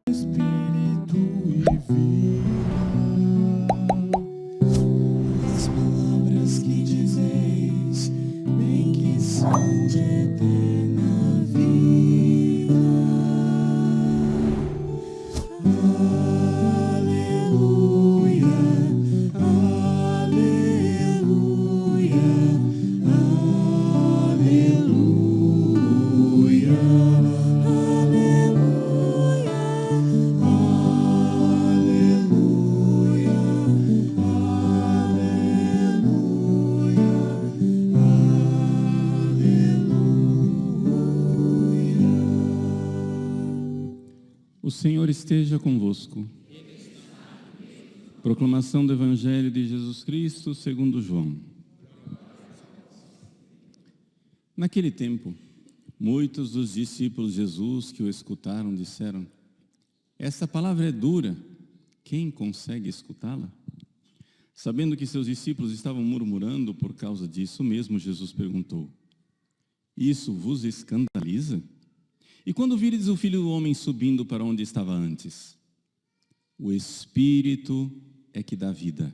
Espírito e vida, as palavras que dizeis, bem que são de eterna vida. Aleluia, aleluia, aleluia, O Senhor esteja convosco. Proclamação do Evangelho de Jesus Cristo segundo João. Naquele tempo, muitos dos discípulos de Jesus que o escutaram disseram: esta palavra é dura, quem consegue escutá-la? Sabendo que seus discípulos estavam murmurando por causa disso mesmo, Jesus perguntou: isso vos escandaliza? E quando viredes o Filho do Homem subindo para onde estava antes? O Espírito é que dá vida,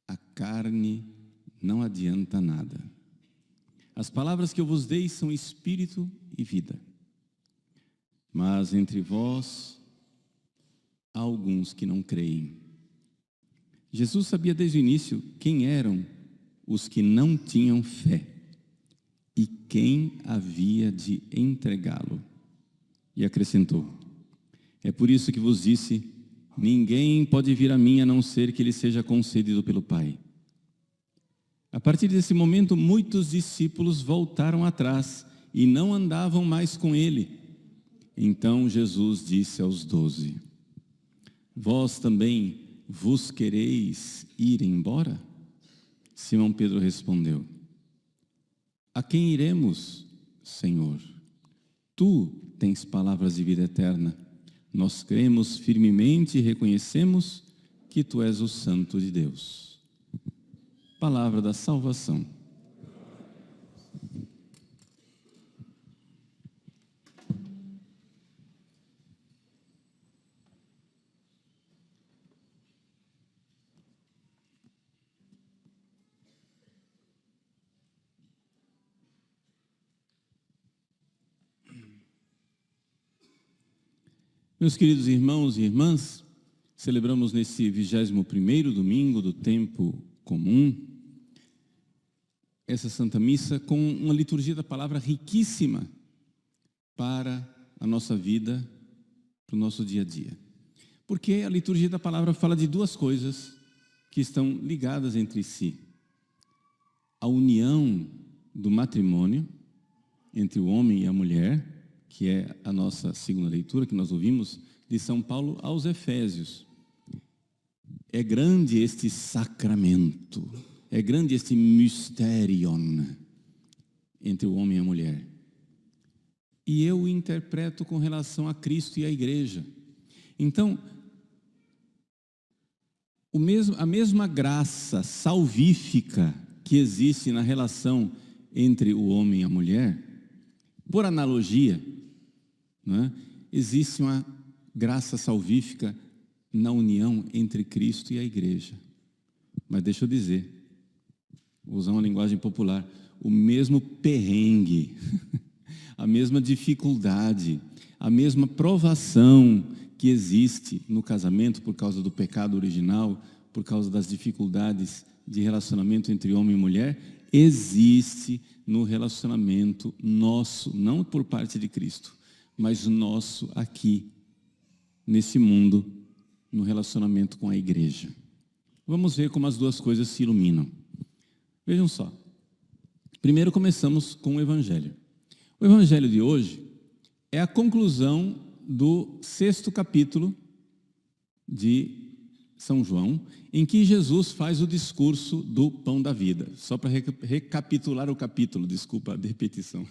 a carne não adianta nada. As palavras que eu vos dei são Espírito e vida. Mas entre vós há alguns que não creem. Jesus sabia desde o início quem eram os que não tinham fé e quem havia de entregá-lo. E acrescentou: é por isso que vos disse, ninguém pode vir a mim a não ser que lhe seja concedido pelo Pai. A partir desse momento, muitos discípulos voltaram atrás e não andavam mais com ele. Então Jesus disse aos 12: vós também vos quereis ir embora? Simão Pedro respondeu: a quem iremos, Senhor? Tu tens palavras de vida eterna. Nós cremos firmemente e reconhecemos que tu és o Santo de Deus. Palavra da salvação. Meus queridos irmãos e irmãs, celebramos nesse 21º domingo do tempo comum essa Santa Missa com uma liturgia da palavra riquíssima para a nossa vida, para o nosso dia a dia. Porque a liturgia da palavra fala de duas coisas que estão ligadas entre si. A união do matrimônio entre o homem e a mulher, que é a nossa segunda leitura que nós ouvimos de São Paulo aos Efésios. É grande este sacramento, é grande este mysterion entre o homem e a mulher. E eu o interpreto com relação a Cristo e a Igreja. Então, a mesma graça salvífica que existe na relação entre o homem e a mulher, por analogia, não é? Existe uma graça salvífica na união entre Cristo e a Igreja. Mas deixa eu dizer, vou usar uma linguagem popular, o mesmo perrengue, a mesma dificuldade, a mesma provação que existe no casamento por causa do pecado original, por causa das dificuldades de relacionamento entre homem e mulher, existe no relacionamento nosso, não por parte de Cristo, mas nosso aqui, nesse mundo, no relacionamento com a Igreja. Vamos ver como as duas coisas se iluminam. Vejam só. Primeiro começamos com o Evangelho. O Evangelho de hoje é a conclusão do 6º capítulo de São João, em que Jesus faz o discurso do pão da vida. Só para recapitular o capítulo, desculpa a repetição.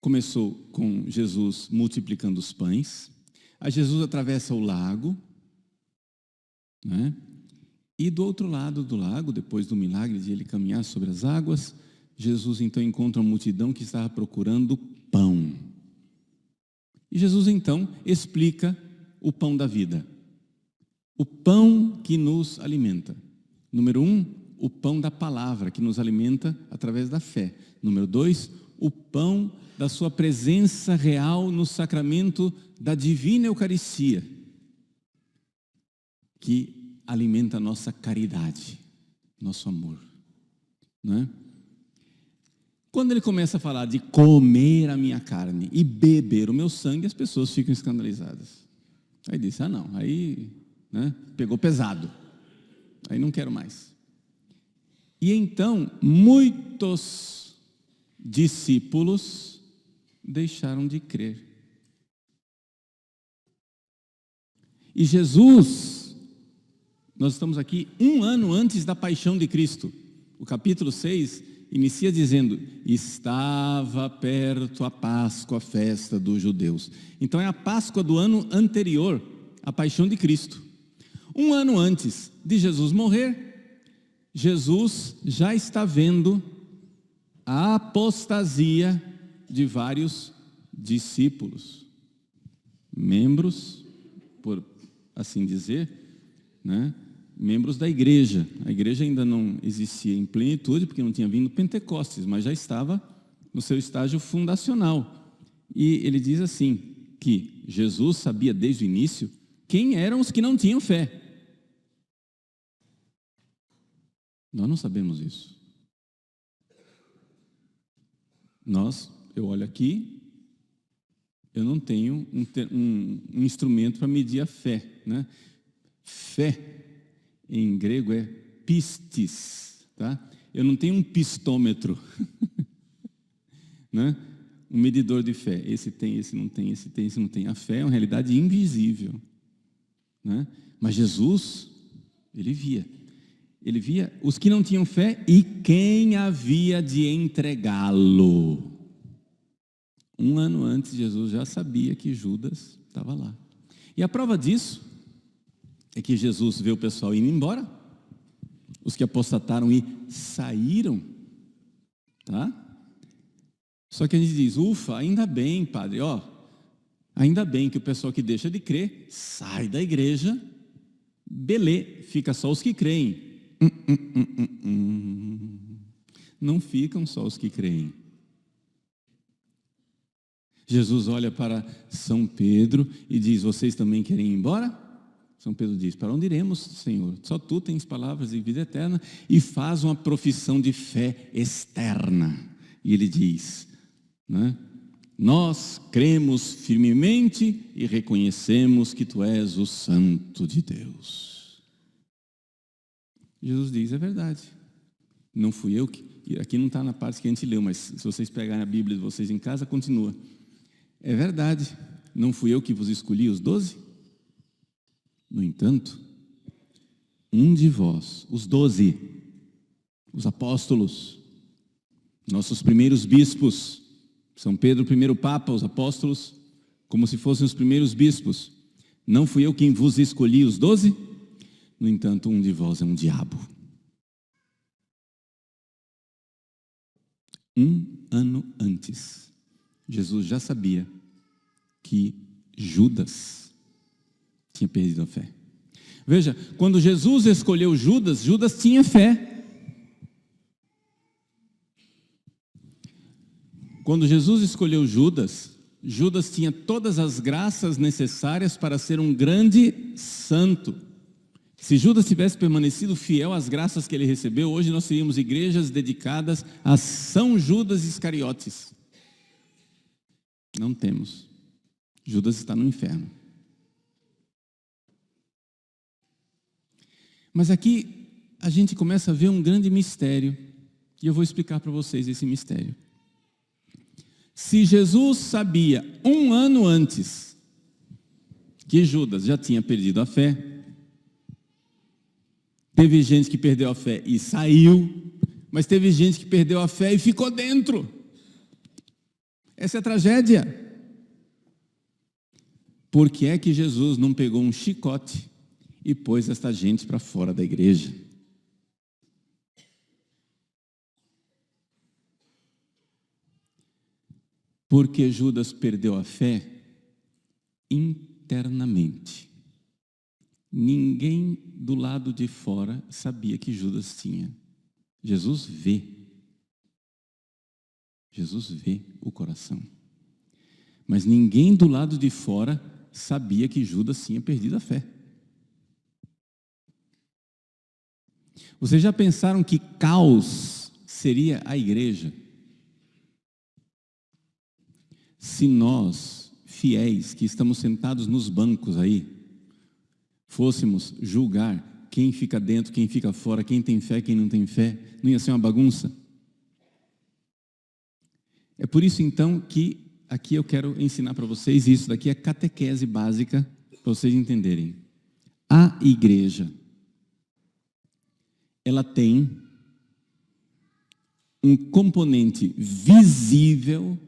Começou com Jesus multiplicando os pães, aí Jesus atravessa o lago, né? E do outro lado do lago, depois do milagre de ele caminhar sobre as águas, Jesus então encontra uma multidão que estava procurando pão. E Jesus então explica o pão da vida. O pão que nos alimenta. Número 1, o pão da palavra, que nos alimenta através da fé. Número 2, o pão da sua presença real no sacramento da divina Eucaristia, que alimenta a nossa caridade, nosso amor. Não é? Quando ele começa a falar de comer a minha carne e beber o meu sangue, as pessoas ficam escandalizadas. Aí disse, não, aí pegou pesado, aí não quero mais. E então, muitos discípulos deixaram de crer. E Jesus, nós estamos aqui 1 ano antes da paixão de Cristo. O capítulo 6 inicia dizendo, estava perto a Páscoa, a festa dos judeus. Então é a Páscoa do ano anterior à paixão de Cristo. 1 ano antes de Jesus morrer, Jesus já está vendo a apostasia de vários discípulos, membros, por assim dizer, membros da igreja. A igreja ainda não existia em plenitude, porque não tinha vindo Pentecostes, mas já estava no seu estágio fundacional. E ele diz assim, que Jesus sabia desde o início quem eram os que não tinham fé. Nós não sabemos isso. Eu olho aqui, eu não tenho um instrumento para medir a fé. Fé, em grego, é pistis. Tá? Eu não tenho um pistômetro. Um medidor de fé. Esse tem, esse não tem, esse tem, esse não tem. A fé é uma realidade invisível. Mas Jesus, ele via os que não tinham fé e quem havia de entregá-lo. 1 ano antes, Jesus já sabia que Judas estava lá. E a prova disso é que Jesus vê o pessoal indo embora, os que apostataram e saíram, tá? Só que a gente diz, ufa, ainda bem, padre, ainda bem que o pessoal que deixa de crer sai da igreja, belê, fica só os que creem. Não ficam só os que creem. Jesus olha para São Pedro e diz, vocês também querem ir embora? São Pedro diz, para onde iremos, Senhor? Só tu tens palavras de vida eterna. E faz uma profissão de fé externa. E ele diz, nós cremos firmemente e reconhecemos que tu és o Santo de Deus. Jesus diz, é verdade. Não fui eu que... Aqui não está na parte que a gente leu, mas se vocês pegarem a Bíblia de vocês em casa, continua. É verdade. Não fui eu que vos escolhi os 12? No entanto, um de vós, os 12, os apóstolos, nossos primeiros bispos, São Pedro, o primeiro Papa, os apóstolos, como se fossem os primeiros bispos. Não fui eu quem vos escolhi os 12? No entanto, um de vós é um diabo. 1 ano antes, Jesus já sabia que Judas tinha perdido a fé. Veja, quando Jesus escolheu Judas, Judas tinha fé. Quando Jesus escolheu Judas, Judas tinha todas as graças necessárias para ser um grande santo. Se Judas tivesse permanecido fiel às graças que ele recebeu, hoje nós teríamos igrejas dedicadas a São Judas Iscariotes. Não temos. Judas está no inferno. Mas aqui a gente começa a ver um grande mistério, e eu vou explicar para vocês esse mistério. Se Jesus sabia 1 ano antes que Judas já tinha perdido a fé, teve gente que perdeu a fé e saiu, mas teve gente que perdeu a fé e ficou dentro. Essa é a tragédia. Por que é que Jesus não pegou um chicote e pôs esta gente para fora da igreja. Porque Judas perdeu a fé internamente. Ninguém do lado de fora sabia que Judas tinha. Jesus vê. Jesus vê o coração. Mas ninguém do lado de fora sabia que Judas tinha perdido a fé. Vocês já pensaram que caos seria a igreja? Se nós, fiéis, que estamos sentados nos bancos aí, fôssemos julgar quem fica dentro, quem fica fora, quem tem fé, quem não tem fé, não ia ser uma bagunça? É por isso então que aqui eu quero ensinar para vocês, isso daqui é catequese básica, para vocês entenderem. A igreja, ela tem um componente visível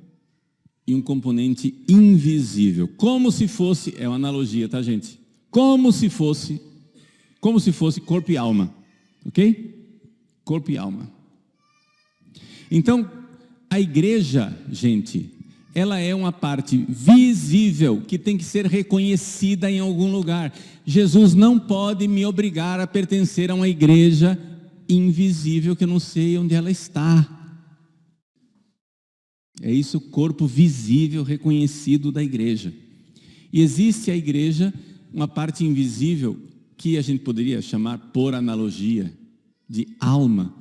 e um componente invisível. Como se fosse, é uma analogia, tá, gente? Como se fosse corpo e alma, ok? Corpo e alma. Então, a igreja, gente, ela é uma parte visível que tem que ser reconhecida em algum lugar. Jesus não pode me obrigar a pertencer a uma igreja invisível que eu não sei onde ela está. É isso, o corpo visível, reconhecido da igreja. E existe a igreja, uma parte invisível, que a gente poderia chamar, por analogia, de alma,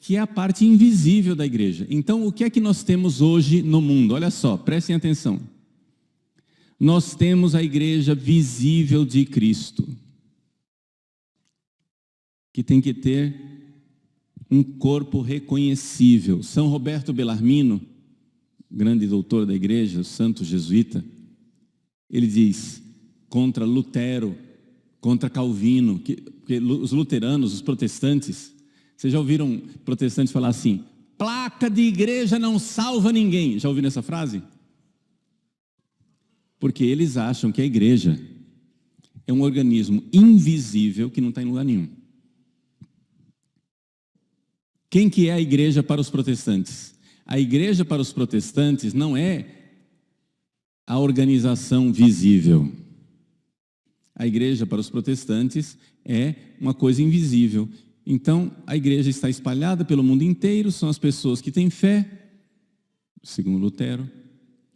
que é a parte invisível da igreja. Então, o que é que nós temos hoje no mundo? Olha só, prestem atenção. Nós temos a igreja visível de Cristo, que tem que ter um corpo reconhecível. São Roberto Bellarmino, grande doutor da igreja, santo jesuíta, ele diz, contra Lutero, contra Calvino, porque os luteranos, os protestantes, vocês já ouviram protestantes falar assim, placa de igreja não salva ninguém? Já ouviram essa frase? Porque eles acham que a igreja é um organismo invisível que não está em lugar nenhum. Quem que é a igreja para os protestantes? A igreja para os protestantes não é a organização visível. A igreja para os protestantes é uma coisa invisível. Então, a igreja está espalhada pelo mundo inteiro, são as pessoas que têm fé, segundo Lutero,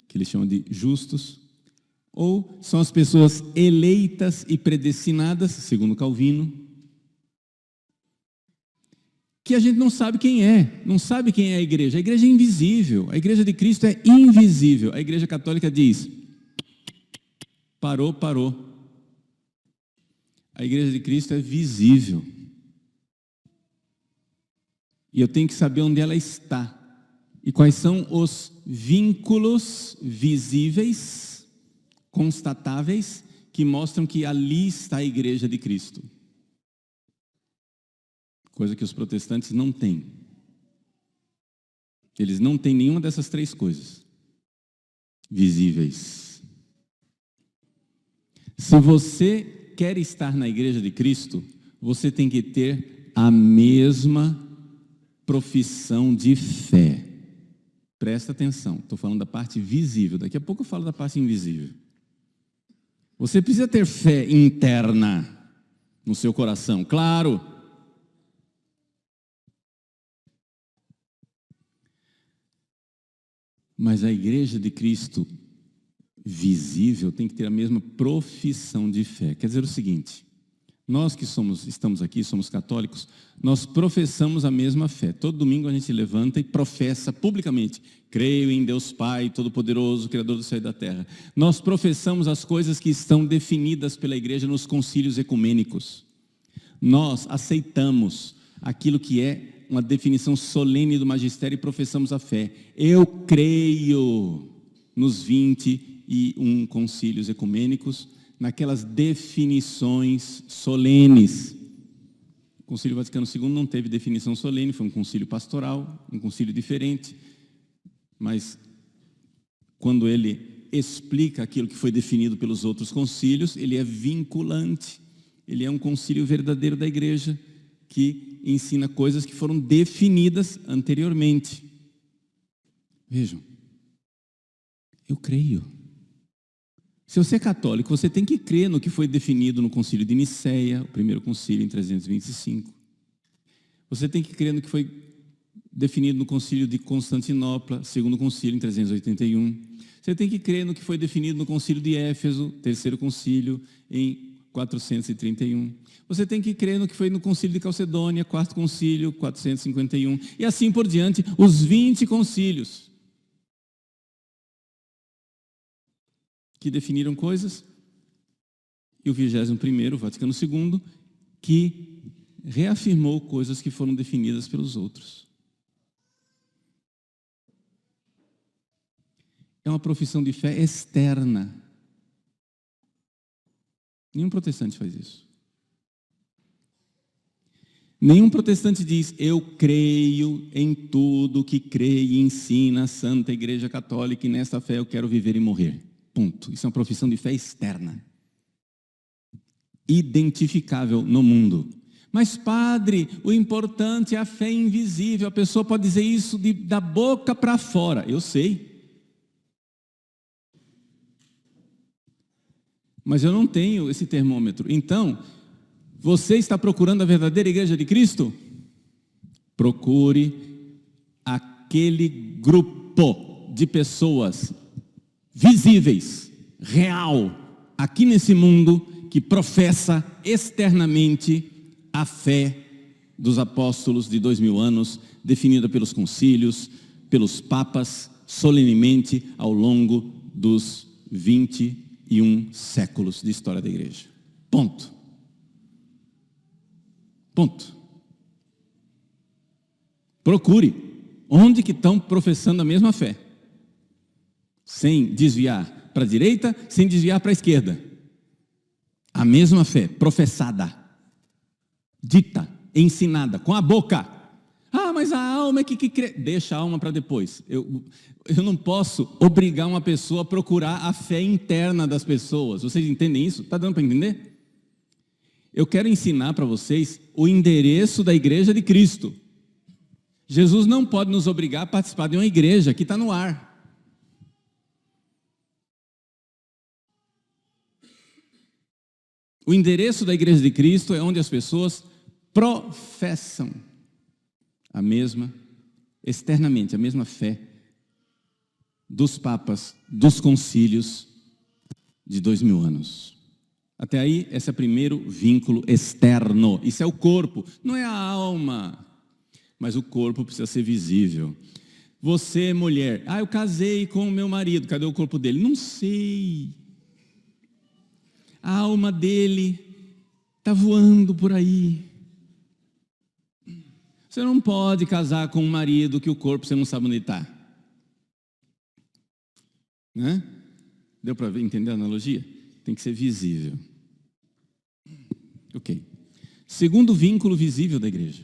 que eles chamam de justos, ou são as pessoas eleitas e predestinadas, segundo Calvino, que a gente não sabe quem é, não sabe quem é a igreja é invisível, a igreja de Cristo é invisível. A igreja católica diz, parou. A igreja de Cristo é visível. E eu tenho que saber onde ela está. E quais são os vínculos visíveis, constatáveis, que mostram que ali está a igreja de Cristo. Coisa que os protestantes não têm. Eles não têm nenhuma dessas três coisas visíveis. Se você quer estar na igreja de Cristo, você tem que ter a mesma profissão de fé. Presta atenção, estou falando da parte visível, daqui a pouco eu falo da parte invisível. Você precisa ter fé interna no seu coração, claro. Mas a igreja de Cristo visível tem que ter a mesma profissão de fé. Quer dizer o seguinte, nós que estamos aqui, somos católicos, nós professamos a mesma fé. Todo domingo a gente levanta e professa publicamente, creio em Deus Pai, Todo-Poderoso, Criador do céu e da terra. Nós professamos as coisas que estão definidas pela igreja nos concílios ecumênicos. Nós aceitamos aquilo que é uma definição solene do magistério e professamos a fé. Eu creio nos 21 concílios ecumênicos, naquelas definições solenes. O Concílio Vaticano II não teve definição solene, foi um concílio pastoral, um concílio diferente, mas quando ele explica aquilo que foi definido pelos outros concílios, ele é vinculante. Ele é um concílio verdadeiro da igreja que ensina coisas que foram definidas anteriormente. Vejam, eu creio. Se você é católico, você tem que crer no que foi definido no concílio de Nicéia, o primeiro concílio em 325. Você tem que crer no que foi definido no concílio de Constantinopla, segundo concílio em 381. Você tem que crer no que foi definido no concílio de Éfeso, terceiro concílio em 431. Você tem que crer no que foi no concílio de Calcedônia, quarto concílio, 451. E assim por diante, os 20 concílios que definiram coisas, e o 21º, o Vaticano II, que reafirmou coisas que foram definidas pelos outros. É uma profissão de fé externa. Nenhum protestante faz isso. Nenhum protestante diz, eu creio em tudo que crê e ensina a Santa Igreja Católica e nessa fé eu quero viver e morrer. Ponto. Isso é uma profissão de fé externa. Identificável no mundo. Mas padre, o importante é a fé invisível. A pessoa pode dizer isso da boca para fora. Eu sei. Mas eu não tenho esse termômetro. Então, você está procurando a verdadeira igreja de Cristo? Procure aquele grupo de pessoas visíveis, real, aqui nesse mundo, que professa externamente a fé dos apóstolos de 2000 anos, definida pelos concílios, pelos papas, solenemente ao longo dos 21 séculos de história da igreja. Ponto. Ponto. Procure onde que estão professando a mesma fé. Sem desviar para a direita, sem desviar para a esquerda. A mesma fé, professada, dita, ensinada, com a boca. Ah, mas a alma é que crê. Deixa a alma para depois. Eu não posso obrigar uma pessoa a procurar a fé interna das pessoas. Vocês entendem isso? Está dando para entender? Eu quero ensinar para vocês o endereço da igreja de Cristo. Jesus não pode nos obrigar a participar de uma igreja que está no ar. O endereço da igreja de Cristo é onde as pessoas professam a mesma, externamente, a mesma fé dos papas, dos concílios de 2000 anos. Até aí, esse é o primeiro vínculo externo. Isso é o corpo, não é a alma. Mas o corpo precisa ser visível. Você, mulher, eu casei com o meu marido, cadê o corpo dele? Não sei. A alma dele está voando por aí. Você não pode casar com um marido que o corpo você não sabe onde está. Né? Deu para entender a analogia? Tem que ser visível. Ok. Segundo vínculo visível da igreja.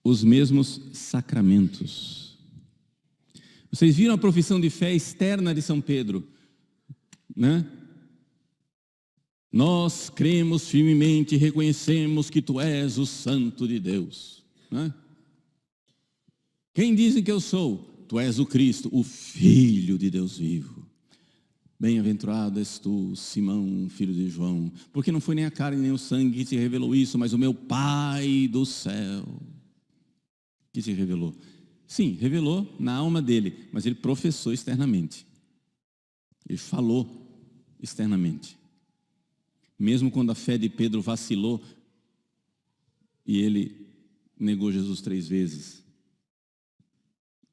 Os mesmos sacramentos. Vocês viram a profissão de fé externa de São Pedro? Né? Nós cremos firmemente e reconhecemos que tu és o Santo de Deus. Né? Quem dizem que eu sou? Tu és o Cristo, o Filho de Deus vivo. Bem-aventurado és tu, Simão, filho de João, porque não foi nem a carne nem o sangue que te revelou isso, mas o meu Pai do céu que te revelou. Sim, revelou na alma dele, mas ele professou externamente. Ele falou externamente. Mesmo quando a fé de Pedro vacilou e ele negou Jesus 3 vezes.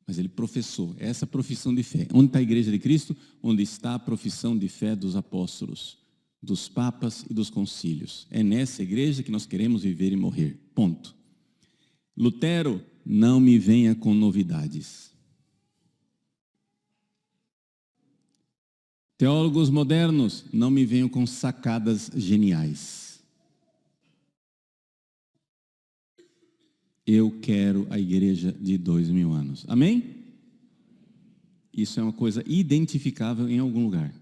Mas ele professou. Essa profissão de fé. Onde está a igreja de Cristo? Onde está a profissão de fé dos apóstolos, dos papas e dos concílios. É nessa igreja que nós queremos viver e morrer. Ponto. Lutero, não me venha com novidades. Teólogos modernos, não me venham com sacadas geniais. Eu quero a igreja de 2000 anos. Amém? Isso é uma coisa identificável em algum lugar.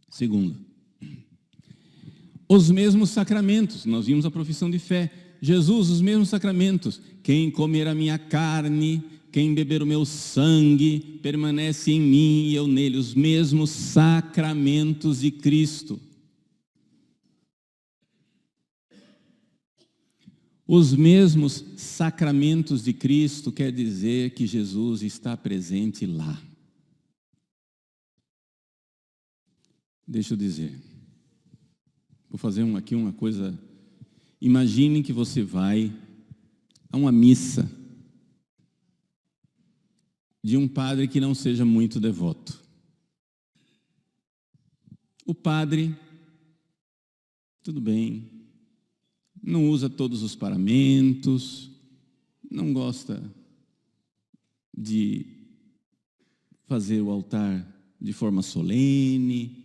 Segundo, Os mesmos sacramentos, nós vimos a profissão de fé. Jesus, os mesmos sacramentos. Quem comer a minha carne, quem beber o meu sangue, permanece em mim e eu nele. Os mesmos sacramentos de Cristo. Os mesmos sacramentos de Cristo quer dizer que Jesus está presente lá. Deixa eu dizer. Vou fazer aqui uma coisa. Imagine que você vai a uma missa de um padre que não seja muito devoto. O padre, tudo bem, não usa todos os paramentos, não gosta de fazer o altar de forma solene.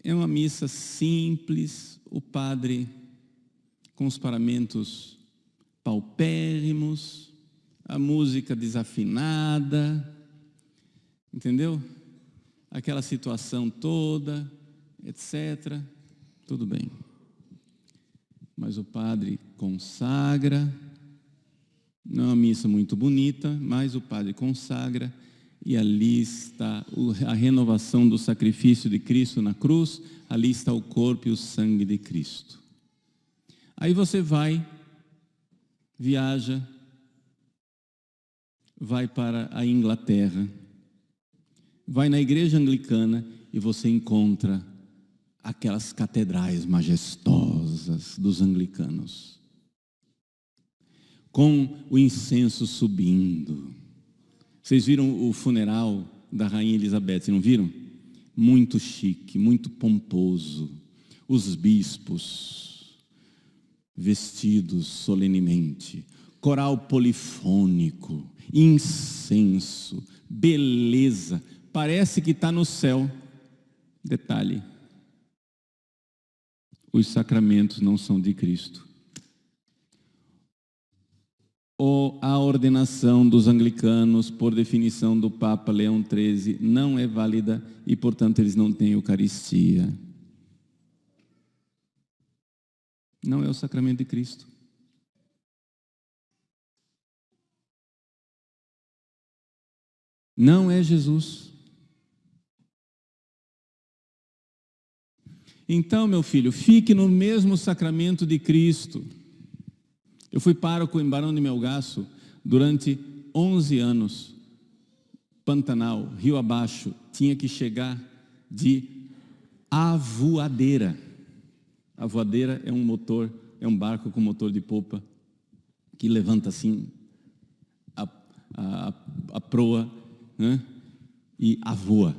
É uma missa simples, o padre com os paramentos paupérrimos, a música desafinada, entendeu? Aquela situação toda, etc. Tudo bem. Mas o padre consagra, não é uma missa muito bonita, mas o padre consagra, e ali está a renovação do sacrifício de Cristo na cruz, ali está o corpo e o sangue de Cristo. Aí você vai, viaja, vai para a Inglaterra, vai na igreja anglicana e você encontra aquelas catedrais majestosas dos anglicanos, com o incenso subindo. Vocês viram o funeral da Rainha Elizabeth, não viram? Muito chique, muito pomposo. Os bispos vestidos solenemente, coral polifônico, incenso, beleza. Parece que está no céu. Detalhe: os sacramentos não são de Cristo. A ordenação dos anglicanos, por definição do Papa Leão XIII, não é válida e, portanto, eles não têm Eucaristia. Não é o sacramento de Cristo. Não é Jesus. Então, meu filho, fique no mesmo sacramento de Cristo. Eu fui pároco em Barão de Melgaço durante 11 anos. Pantanal, rio abaixo, tinha que chegar de avoadeira. A voadeira é um motor, é um barco com motor de popa que levanta assim a proa, né? E avoa.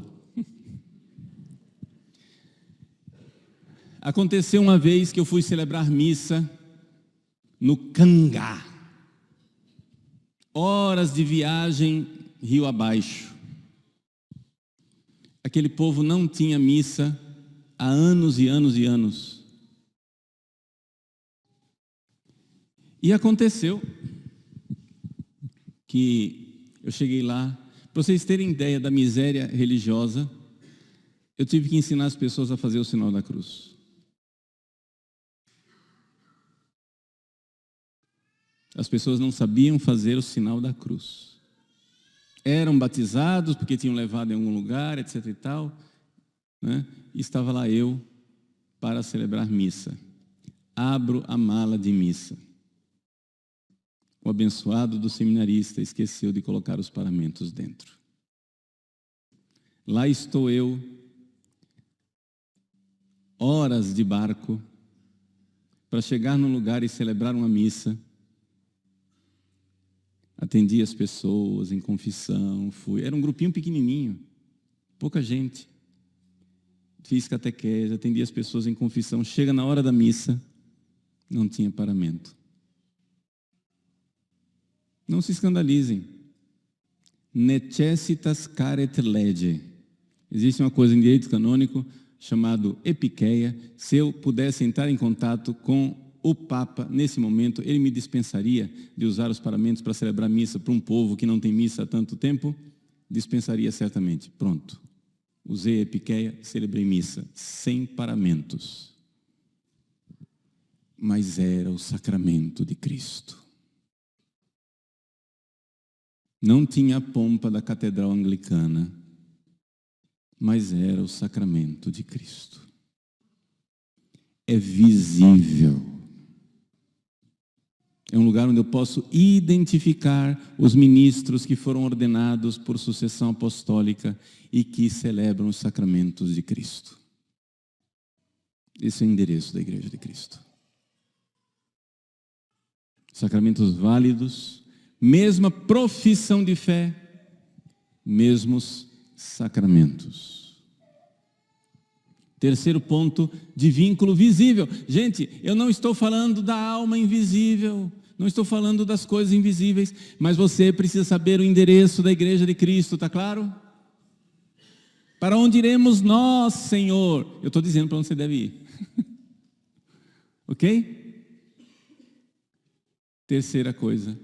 Aconteceu uma vez que eu fui celebrar missa no Cangá. Horas de viagem rio abaixo. Aquele povo não tinha missa há anos e anos e anos. E aconteceu que eu cheguei lá, para vocês terem ideia da miséria religiosa, eu tive que ensinar as pessoas a fazer o sinal da cruz. As pessoas não sabiam fazer o sinal da cruz. Eram batizados porque tinham levado em algum lugar, etc. e tal, né? E estava lá eu para celebrar missa. Abro a mala de missa. O abençoado do seminarista esqueceu de colocar os paramentos dentro. Lá estou eu, horas de barco, para chegar num lugar e celebrar uma missa. Atendi as pessoas em confissão, era um grupinho pequenininho, pouca gente. Fiz catequese, atendi as pessoas em confissão. Chega na hora da missa, não tinha paramento. Não se escandalizem. Necessitas caret lege. Existe uma coisa em direito canônico chamado epiqueia. Se eu pudesse entrar em contato com o Papa, nesse momento, ele me dispensaria de usar os paramentos para celebrar missa para um povo que não tem missa há tanto tempo? Dispensaria certamente. Pronto. Usei a epiqueia, celebrei missa, sem paramentos. mas era o sacramento de Cristo. Não tinha a pompa da catedral anglicana, mas era o sacramento de Cristo. É visível. É um lugar onde eu posso identificar os ministros que foram ordenados por sucessão apostólica e que celebram os sacramentos de Cristo. Esse é o endereço da Igreja de Cristo. Sacramentos válidos, mesma profissão de fé, mesmos sacramentos. Terceiro ponto, de vínculo visível. Gente, eu não estou falando da alma invisível, não estou falando das coisas invisíveis, mas você precisa saber o endereço da Igreja de Cristo, está claro? Para onde iremos nós, Senhor? Eu estou dizendo para onde você deve ir. Ok? Terceira coisa,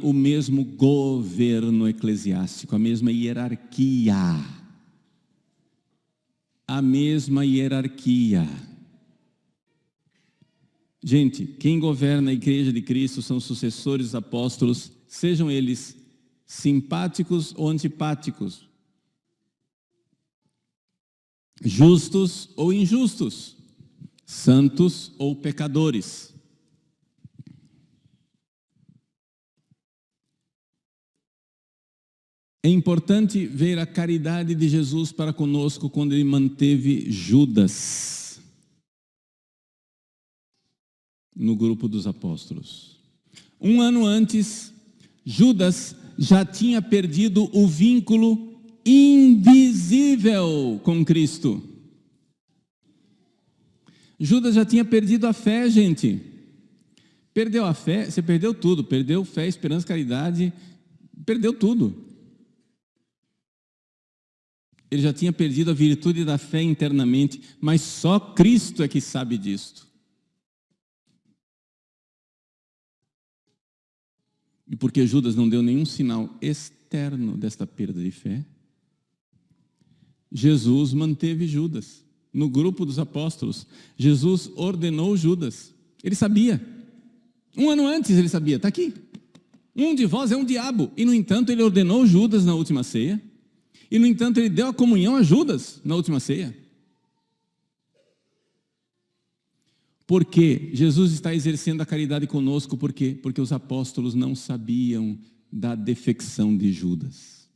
o mesmo governo eclesiástico, a mesma hierarquia. A mesma hierarquia. Gente, quem governa a Igreja de Cristo são os sucessores dos apóstolos, sejam eles simpáticos ou antipáticos, justos ou injustos, santos ou pecadores. É importante ver a caridade de Jesus para conosco quando ele manteve Judas no grupo dos apóstolos. Um ano antes, Judas já tinha perdido o vínculo invisível com Cristo. Judas já tinha perdido a fé, gente. Perdeu a fé, você perdeu tudo. Perdeu fé, esperança, caridade, perdeu tudo. Ele já tinha perdido a virtude da fé internamente, mas só Cristo é que sabe disto. E porque Judas não deu nenhum sinal externo desta perda de fé, Jesus manteve Judas. No grupo dos apóstolos, Jesus ordenou Judas. Ele sabia. Um ano antes ele sabia, está aqui. Um de vós é um diabo. E no entanto ele ordenou Judas na última ceia. E, no entanto, ele deu a comunhão a Judas na última ceia. Por quê? Jesus está exercendo a caridade conosco, por quê? Porque os apóstolos não sabiam da defecção de Judas.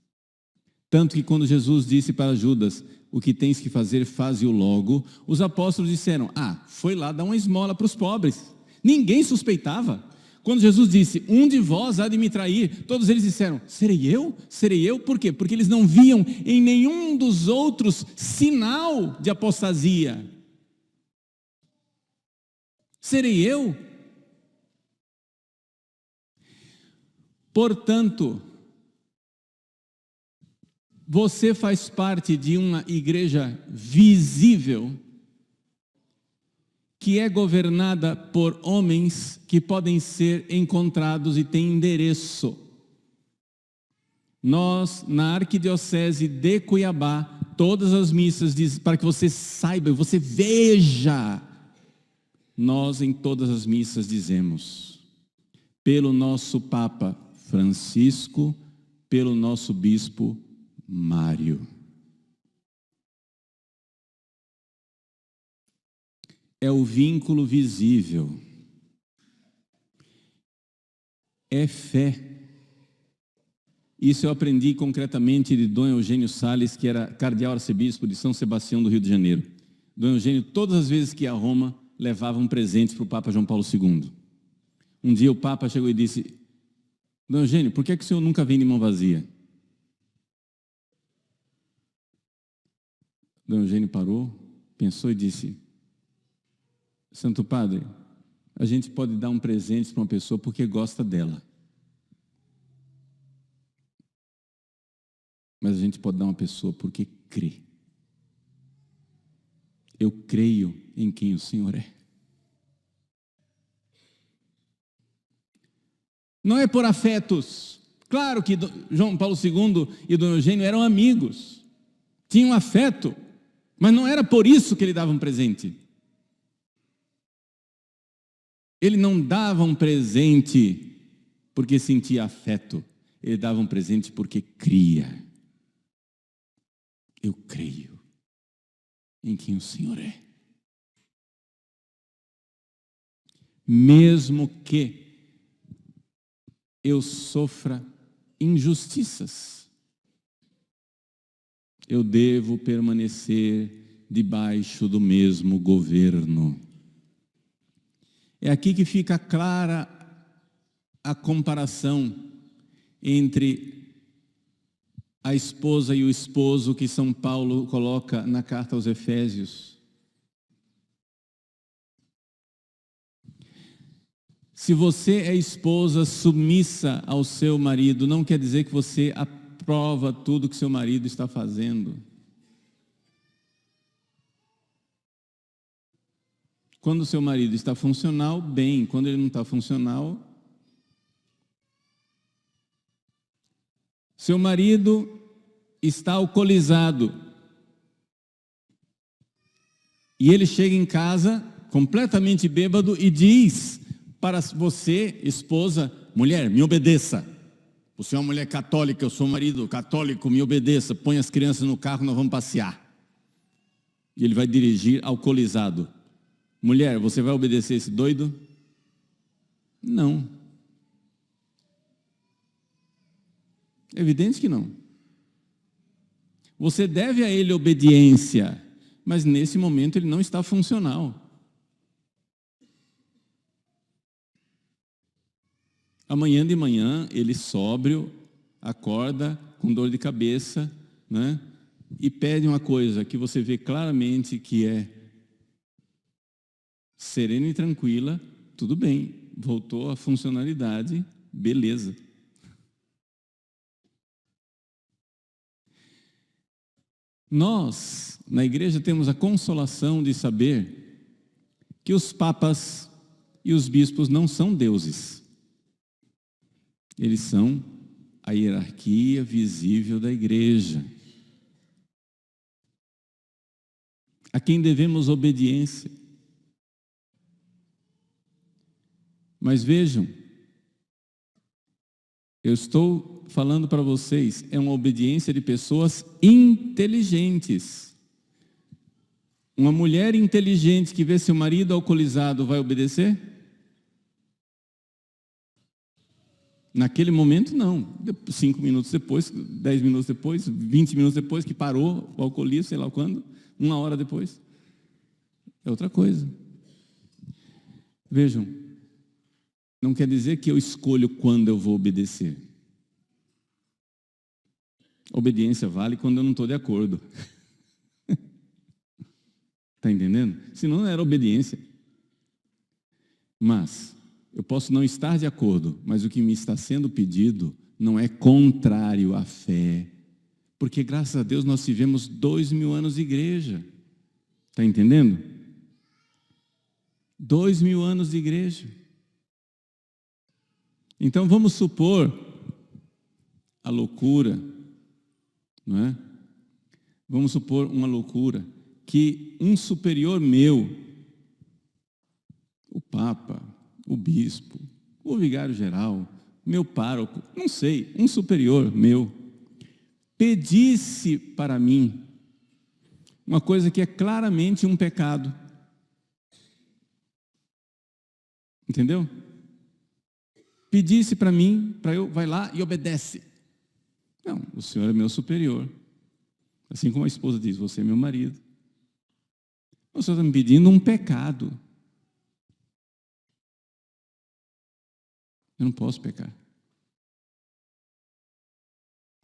Tanto que quando Jesus disse para Judas, o que tens que fazer, faze-o logo, os apóstolos disseram, foi lá dar uma esmola para os pobres. Ninguém suspeitava. Quando Jesus disse, um de vós há de me trair, todos eles disseram, serei eu? Serei eu? Por quê? Porque eles não viam em nenhum dos outros sinal de apostasia. Serei eu? Portanto, você faz parte de uma igreja visível, que é governada por homens que podem ser encontrados e têm endereço. Nós, na Arquidiocese de Cuiabá, todas as missas dizem, para que você saiba, você veja, nós em todas as missas dizemos, pelo nosso Papa Francisco, pelo nosso Bispo Mário. É o vínculo visível. É fé. Isso eu aprendi concretamente de Dom Eugênio Salles, que era cardeal arcebispo de São Sebastião do Rio de Janeiro. Dom Eugênio, todas as vezes que ia a Roma, levava um presente para o Papa João Paulo II. Um dia o Papa chegou e disse, Dom Eugênio, por que o senhor nunca vem de mão vazia? Dom Eugênio parou, pensou e disse, Santo Padre, a gente pode dar um presente para uma pessoa porque gosta dela. Mas a gente pode dar uma pessoa porque crê. Eu creio em quem o Senhor é. Não é por afetos. Claro que João Paulo II e Dom Eugênio eram amigos. Tinham afeto. Mas não era por isso que ele dava um presente. Ele não dava um presente porque sentia afeto. Ele dava um presente porque cria. Eu creio em quem o Senhor é. Mesmo que eu sofra injustiças, eu devo permanecer debaixo do mesmo governo. É aqui que fica clara a comparação entre a esposa e o esposo que São Paulo coloca na carta aos Efésios. Se você é esposa submissa ao seu marido, não quer dizer que você aprova tudo que seu marido está fazendo. Quando o seu marido está funcional, bem. Quando ele não está funcional, seu marido está alcoolizado. E ele chega em casa completamente bêbado e diz para você, esposa: mulher, me obedeça. Você é uma mulher católica, eu sou um marido católico, me obedeça. Põe as crianças no carro, nós vamos passear. E ele vai dirigir alcoolizado. Mulher, você vai obedecer esse doido? Não. É evidente que não. Você deve a ele obediência, mas nesse momento ele não está funcional. Amanhã de manhã, ele sóbrio, acorda com dor de cabeça, né? E pede uma coisa que você vê claramente que é serena e tranquila, tudo bem, voltou à funcionalidade, beleza. Nós, na igreja, temos a consolação de saber que os papas e os bispos não são deuses. Eles são a hierarquia visível da igreja, a quem devemos obediência. Mas vejam, eu estou falando para vocês, é uma obediência de pessoas inteligentes. Uma mulher inteligente que vê seu marido alcoolizado vai obedecer? Naquele momento, não. 5 minutos depois, 10 minutos depois, 20 minutos depois que parou o alcoolismo, sei lá quando, 1 hora depois. É outra coisa. Vejam, não quer dizer que eu escolho quando eu vou obedecer. Obediência vale quando eu não estou de acordo. Está entendendo? Senão não era obediência. Mas eu posso não estar de acordo, mas o que me está sendo pedido não é contrário à fé. Porque graças a Deus nós tivemos 2000 anos de igreja. Está entendendo? 2000 anos de igreja. Então vamos supor a loucura, não é? Vamos supor uma loucura, que um superior meu, o Papa, o Bispo, o Vigário-Geral, meu pároco, não sei, um superior meu, pedisse para mim uma coisa que é claramente um pecado. Entendeu? Pedisse para mim, para eu, vai lá e obedece. Não, o Senhor é meu superior. Assim como a esposa diz, você é meu marido. O Senhor está me pedindo um pecado. Eu não posso pecar.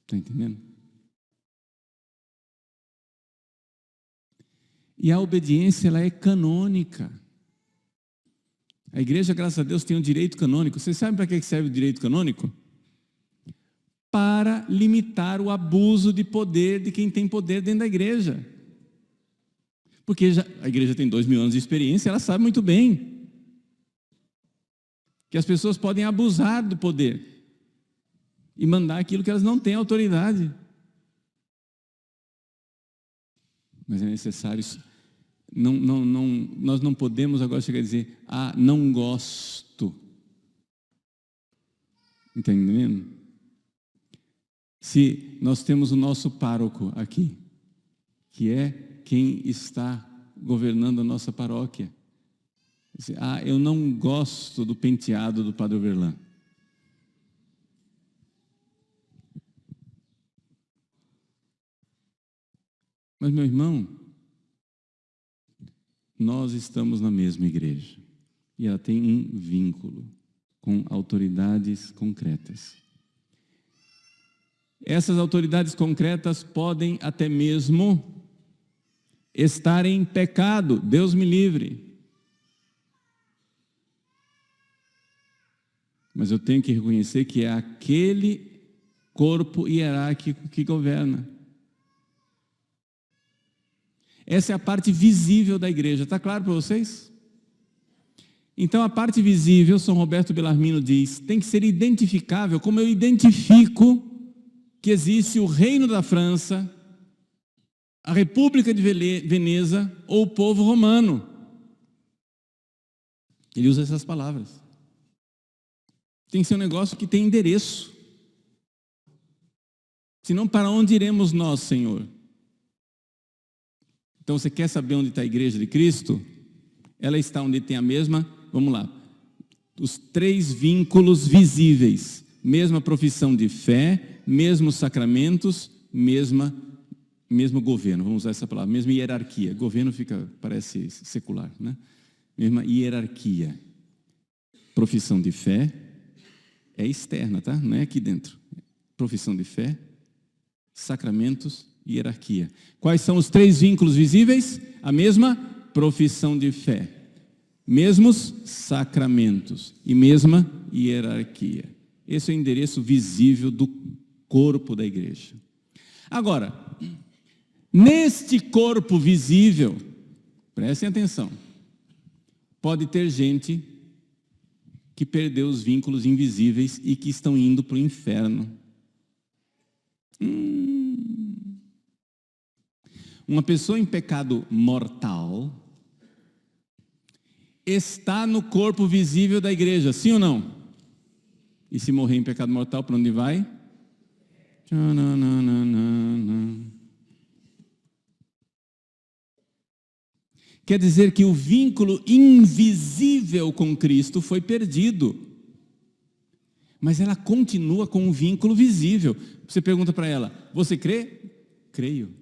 Está entendendo? E a obediência, ela é canônica. A igreja, graças a Deus, tem um direito canônico. Vocês sabem para que serve o direito canônico? Para limitar o abuso de poder de quem tem poder dentro da igreja. Porque a igreja tem 2000 anos de experiência, ela sabe muito bem que as pessoas podem abusar do poder e mandar aquilo que elas não têm autoridade. Mas é necessário Nós não podemos agora chegar a dizer, não gosto. Está entendendo? Se nós temos o nosso pároco aqui, que é quem está governando a nossa paróquia. Eu não gosto do penteado do Padre Overlan. Mas, meu irmão, nós estamos na mesma igreja e ela tem um vínculo com autoridades concretas. Essas autoridades concretas podem até mesmo estar em pecado, Deus me livre. Mas eu tenho que reconhecer que é aquele corpo hierárquico que governa. Essa é a parte visível da igreja, está claro para vocês? Então a parte visível, São Roberto Bellarmino diz, tem que ser identificável, como eu identifico que existe o Reino da França, a República de Veneza ou o povo romano. Ele usa essas palavras. Tem que ser um negócio que tem endereço. Senão, para onde iremos nós, Senhor? Então, você quer saber onde está a igreja de Cristo? Ela está onde tem a mesma, vamos lá, os 3 vínculos visíveis. Mesma profissão de fé, mesmos sacramentos, mesmo governo, vamos usar essa palavra, mesma hierarquia. Governo parece secular, né? Mesma hierarquia. Profissão de fé é externa, tá? Não é aqui dentro. Profissão de fé, sacramentos, hierarquia. Quais são os 3 vínculos visíveis? A mesma profissão de fé, mesmos sacramentos e mesma hierarquia. Esse é o endereço visível do corpo da igreja. Agora, neste corpo visível, prestem atenção, pode ter gente que perdeu os vínculos invisíveis e que estão indo para o inferno. Uma pessoa em pecado mortal está no corpo visível da igreja, sim ou não? E se morrer em pecado mortal, para onde vai? Quer dizer que o vínculo invisível com Cristo foi perdido. Mas ela continua com um vínculo visível. Você pergunta para ela, você crê? Creio.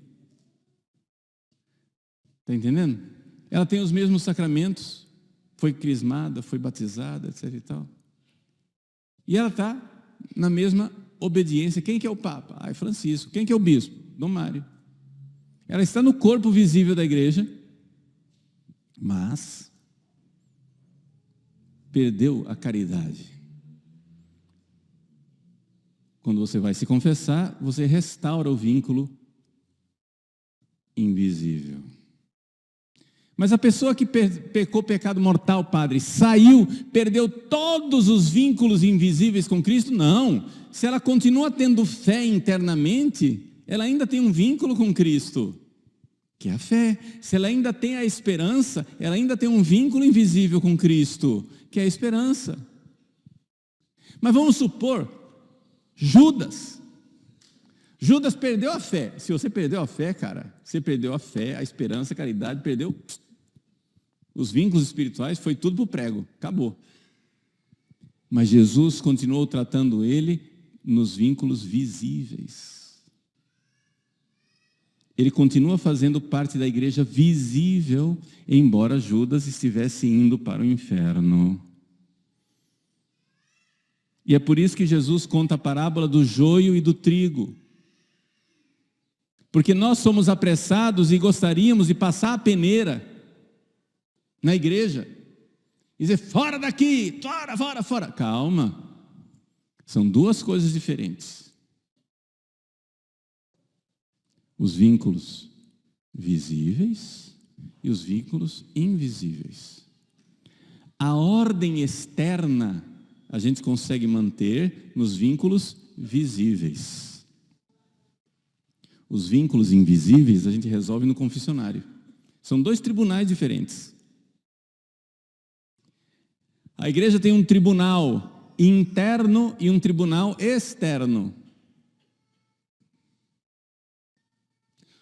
Está entendendo? Ela tem os mesmos sacramentos, foi crismada, foi batizada, etc. e tal. E ela está na mesma obediência. Quem que é o Papa? É Francisco. Quem que é o Bispo? Dom Mário. Ela está no corpo visível da igreja, mas perdeu a caridade. Quando você vai se confessar, você restaura o vínculo invisível. Mas a pessoa que pecou pecado mortal, padre, saiu, perdeu todos os vínculos invisíveis com Cristo? Não. Se ela continua tendo fé internamente, ela ainda tem um vínculo com Cristo, que é a fé. Se ela ainda tem a esperança, ela ainda tem um vínculo invisível com Cristo, que é a esperança. Mas vamos supor, Judas perdeu a fé. Se você perdeu a fé, cara, você perdeu a fé, a esperança, a caridade, perdeu os vínculos espirituais, foi tudo para o prego, acabou. Mas Jesus continuou tratando ele nos vínculos visíveis. Ele continua fazendo parte da igreja visível, embora Judas estivesse indo para o inferno. E é por isso que Jesus conta a parábola do joio e do trigo. Porque nós somos apressados e gostaríamos de passar a peneira na igreja e dizer, fora daqui, fora. Calma, são 2 coisas diferentes. Os vínculos visíveis e os vínculos invisíveis. A ordem externa a gente consegue manter nos vínculos visíveis. Os vínculos invisíveis a gente resolve no confessionário. São dois tribunais diferentes. A igreja tem um tribunal interno e um tribunal externo.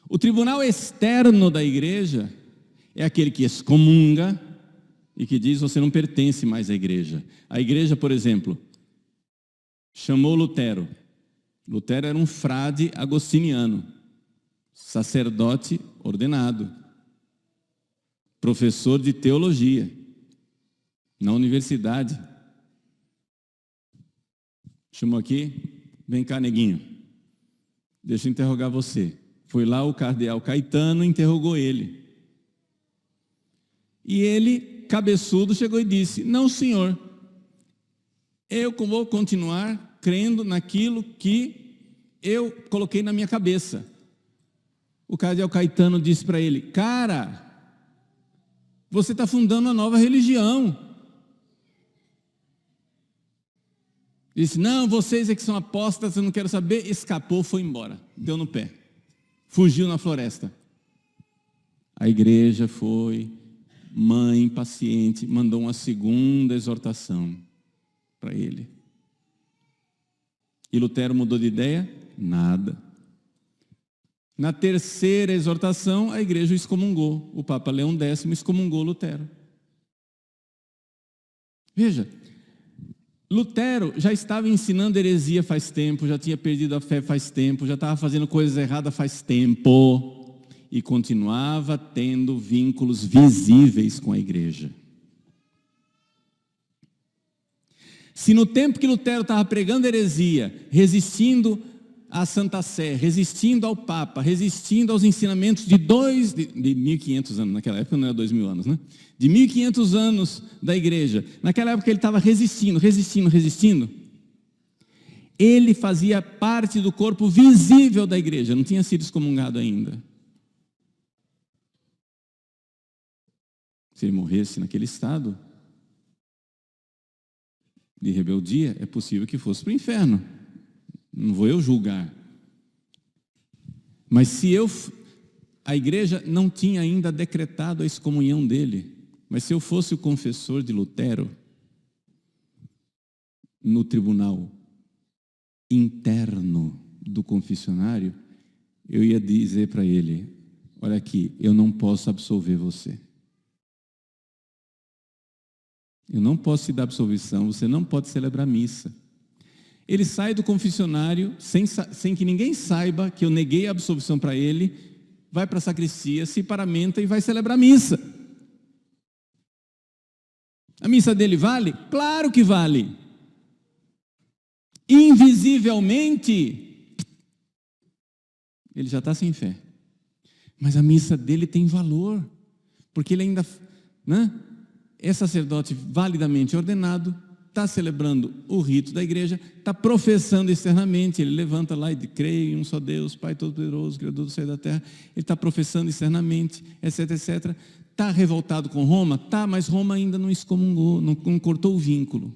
O tribunal externo da igreja é aquele que excomunga e que diz: você não pertence mais à igreja. A igreja, por exemplo, chamou Lutero. Lutero era um frade agostiniano, sacerdote ordenado, professor de teologia na universidade. Chamou aqui: vem cá, neguinho, deixa eu interrogar você. Foi lá o cardeal Caetano, interrogou ele. E ele, cabeçudo, chegou e disse: não, senhor, eu vou continuar crendo naquilo que eu coloquei na minha cabeça. O cardeal Caetano disse para ele: cara, você está fundando uma nova religião. Disse: não, vocês é que são apóstatas, eu não quero saber. Escapou, foi embora, deu no pé, fugiu na floresta. A igreja foi, mãe paciente, mandou uma segunda exortação para ele. E Lutero mudou de ideia? Nada. Na terceira exortação, a igreja o excomungou. O Papa Leão X excomungou Lutero. Veja, Lutero já estava ensinando heresia faz tempo, já tinha perdido a fé faz tempo, já estava fazendo coisas erradas faz tempo, e continuava tendo vínculos visíveis com a igreja. Se no tempo que Lutero estava pregando heresia, resistindo à Santa Sé, resistindo ao Papa, resistindo aos ensinamentos de 1.500 anos, naquela época não era 2.000 anos, né? De 1.500 anos da igreja, naquela época ele estava resistindo, ele fazia parte do corpo visível da igreja, não tinha sido excomungado ainda. Se ele morresse naquele estado de rebeldia, é possível que fosse para o inferno. Não vou eu julgar. Mas se a igreja não tinha ainda decretado a excomunhão dele, mas se eu fosse o confessor de Lutero, no tribunal interno do confessionário, eu ia dizer para ele: olha aqui, eu não posso absolver você. Eu não posso te dar absolvição, você não pode celebrar missa. Ele sai do confessionário, sem que ninguém saiba que eu neguei a absolvição para ele, vai para a sacristia, se paramenta e vai celebrar missa. A missa dele vale? Claro que vale. Invisivelmente, ele já está sem fé. Mas a missa dele tem valor, porque ele ainda, né, é sacerdote validamente ordenado, está celebrando o rito da igreja, está professando externamente, ele levanta lá e creio em um só Deus, Pai Todo-Poderoso, Criador do céu e da terra, ele está professando externamente, etc, etc. Está revoltado com Roma? Está, mas Roma ainda não excomungou, não cortou o vínculo.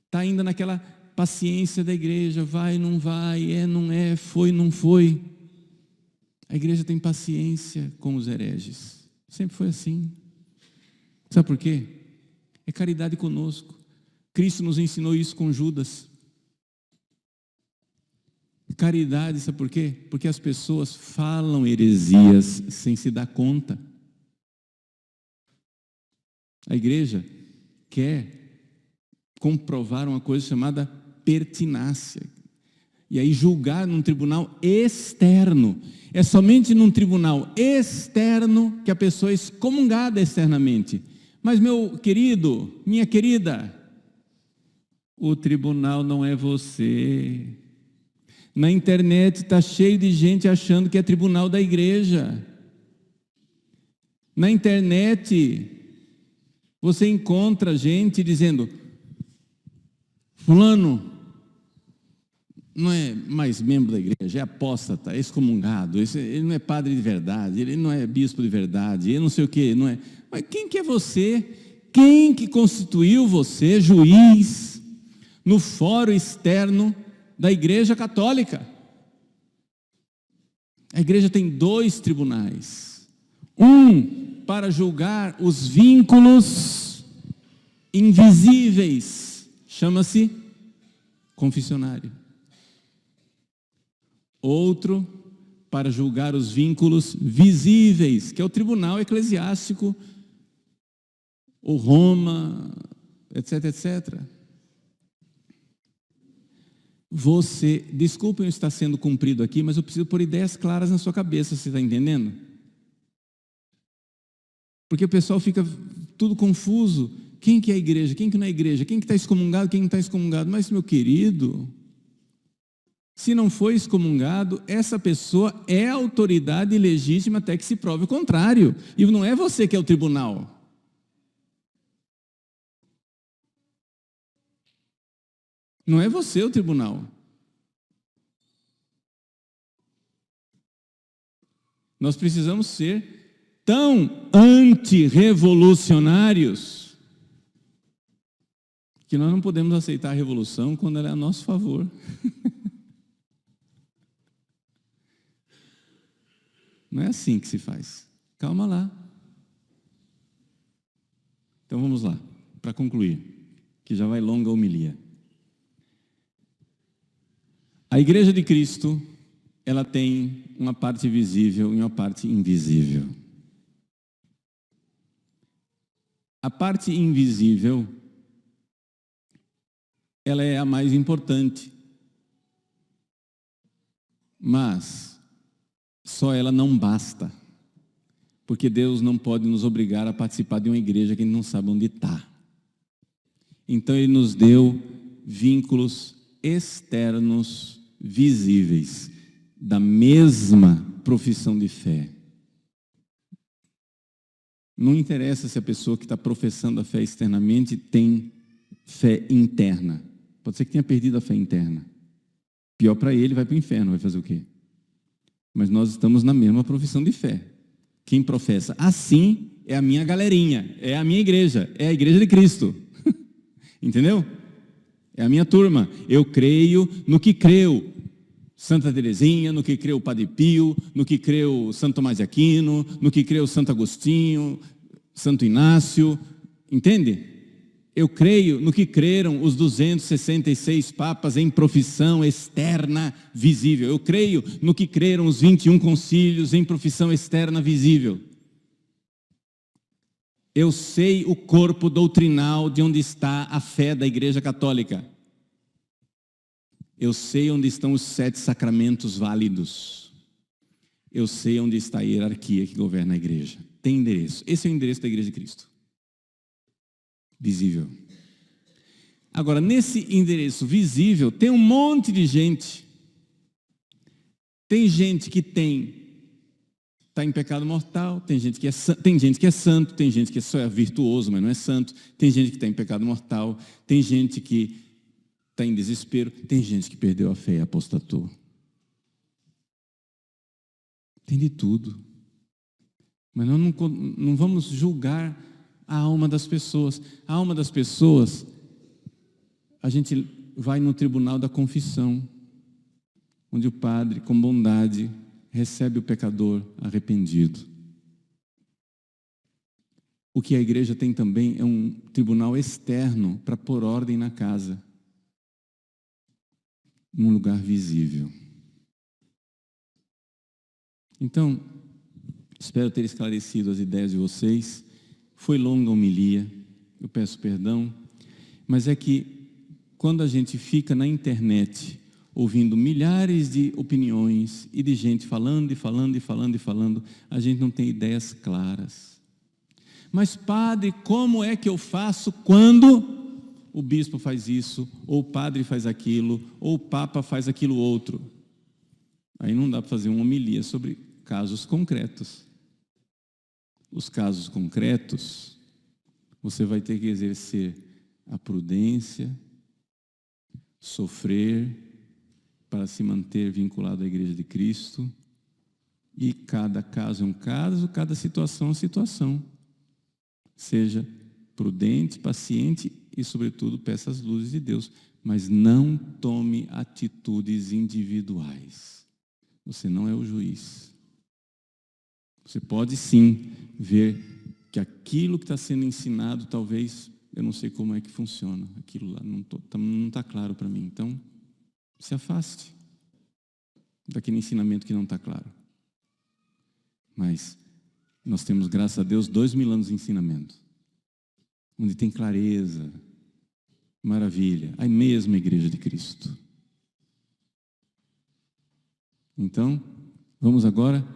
Está ainda naquela paciência da igreja, vai, não vai, é, não é, foi, não foi. A igreja tem paciência com os hereges, sempre foi assim. Sabe por quê? É caridade conosco. Cristo nos ensinou isso com Judas. Caridade, sabe por quê? Porque as pessoas falam heresias sem se dar conta. A igreja quer comprovar uma coisa chamada pertinácia. E aí julgar num tribunal externo. É somente num tribunal externo que a pessoa é excomungada externamente. Mas meu querido, minha querida, o tribunal não é você. Na internet está cheio de gente achando que é tribunal da igreja. Na internet você encontra gente dizendo: fulano não é mais membro da igreja, é apóstata, é excomungado, ele não é padre de verdade, ele não é bispo de verdade, ele não sei o que, não é. Mas quem que é você? Quem que constituiu você juiz no fórum externo da Igreja Católica? A igreja tem dois tribunais. Um para julgar os vínculos invisíveis. Chama-se confessionário. Outro para julgar os vínculos visíveis, que é o tribunal eclesiástico, ou Roma, etc, etc. Desculpem eu estar sendo cumprido aqui, mas eu preciso pôr ideias claras na sua cabeça, você está entendendo? Porque o pessoal fica tudo confuso. Quem que é a igreja? Quem que não é a igreja? Quem que está excomungado? Quem não está excomungado? Mas, meu querido, se não foi excomungado, essa pessoa é autoridade legítima até que se prove o contrário. E não é você que é o tribunal. Não é você o tribunal. Nós precisamos ser tão antirrevolucionários que nós não podemos aceitar a revolução quando ela é a nosso favor. Não é assim que se faz. Calma lá. Então vamos lá, para concluir, que já vai longa a homilia. A Igreja de Cristo, ela tem uma parte visível e uma parte invisível. A parte invisível, ela é a mais importante. Mas só ela não basta. Porque Deus não pode nos obrigar a participar de uma igreja que a gente não sabe onde está. Então Ele nos deu vínculos externos visíveis da mesma profissão de fé. Não interessa se a pessoa que está professando a fé externamente tem fé interna. Pode ser que tenha perdido a fé interna. Pior para ele, vai para o inferno, vai fazer o quê? Mas nós estamos na mesma profissão de fé. Quem professa assim é a minha galerinha, é a minha igreja, é a igreja de Cristo. Entendeu? É a minha turma. Eu creio no que creu Santa Teresinha, no que creu o Padre Pio, no que creu Santo Tomás de Aquino, no que creu Santo Agostinho, Santo Inácio. Entende? Eu creio no que creram os 266 papas em profissão externa visível. Eu creio no que creram os 21 concílios em profissão externa visível. Eu sei o corpo doutrinal de onde está a fé da Igreja Católica. Eu sei onde estão os 7 sacramentos válidos. Eu sei onde está a hierarquia que governa a igreja. Tem endereço. Esse é o endereço da Igreja de Cristo. Visível. Agora, nesse endereço visível, tem um monte de gente. Tem gente que está em pecado mortal, tem gente que é santo, tem gente que só é virtuoso, mas não é santo, tem gente que está em pecado mortal, tem gente que está em desespero, tem gente que perdeu a fé e apostatou. Tem de tudo. Mas nós não vamos julgar a alma das pessoas. A alma das pessoas, a gente vai no tribunal da confissão, onde o padre, com bondade, recebe o pecador arrependido. O que a igreja tem também é um tribunal externo para pôr ordem na casa, num lugar visível. Então, espero ter esclarecido as ideias de vocês. Foi longa a homilia, eu peço perdão, mas é que quando a gente fica na internet ouvindo milhares de opiniões e de gente falando e falando e falando e falando, a gente não tem ideias claras. Mas padre, como é que eu faço quando o bispo faz isso, ou o padre faz aquilo, ou o papa faz aquilo outro? Aí não dá para fazer uma homilia sobre casos concretos. Os casos concretos, você vai ter que exercer a prudência, sofrer para se manter vinculado à Igreja de Cristo. E cada caso é um caso, cada situação é uma situação. Seja prudente, paciente e, sobretudo, peça as luzes de Deus. Mas não tome atitudes individuais. Você não é o juiz. Você pode, sim, ver que aquilo que está sendo ensinado, talvez, eu não sei como é que funciona. Aquilo lá não está claro para mim. Então, se afaste daquele ensinamento que não está claro. Mas nós temos, graças a Deus, 2000 anos de ensinamento, onde tem clareza, maravilha, a mesma Igreja de Cristo. Então, vamos agora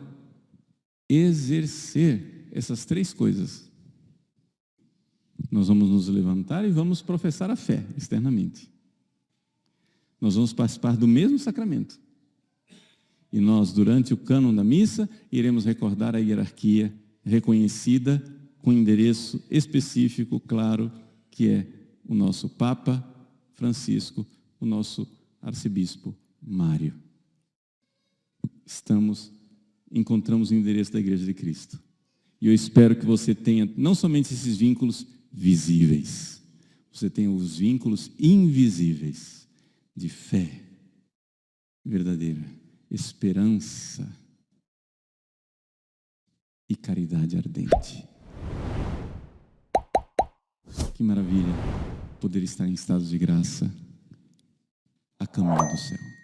exercer essas 3 coisas. Nós vamos nos levantar e vamos professar a fé externamente. Nós vamos participar do mesmo sacramento. E nós, durante o cânon da missa, iremos recordar a hierarquia reconhecida com endereço específico, claro, que é o nosso Papa Francisco, o nosso arcebispo Mário. Encontramos o endereço da Igreja de Cristo. E eu espero que você tenha não somente esses vínculos visíveis, você tenha os vínculos invisíveis de fé verdadeira, esperança e caridade ardente. Que maravilha poder estar em estados de graça a caminho do céu.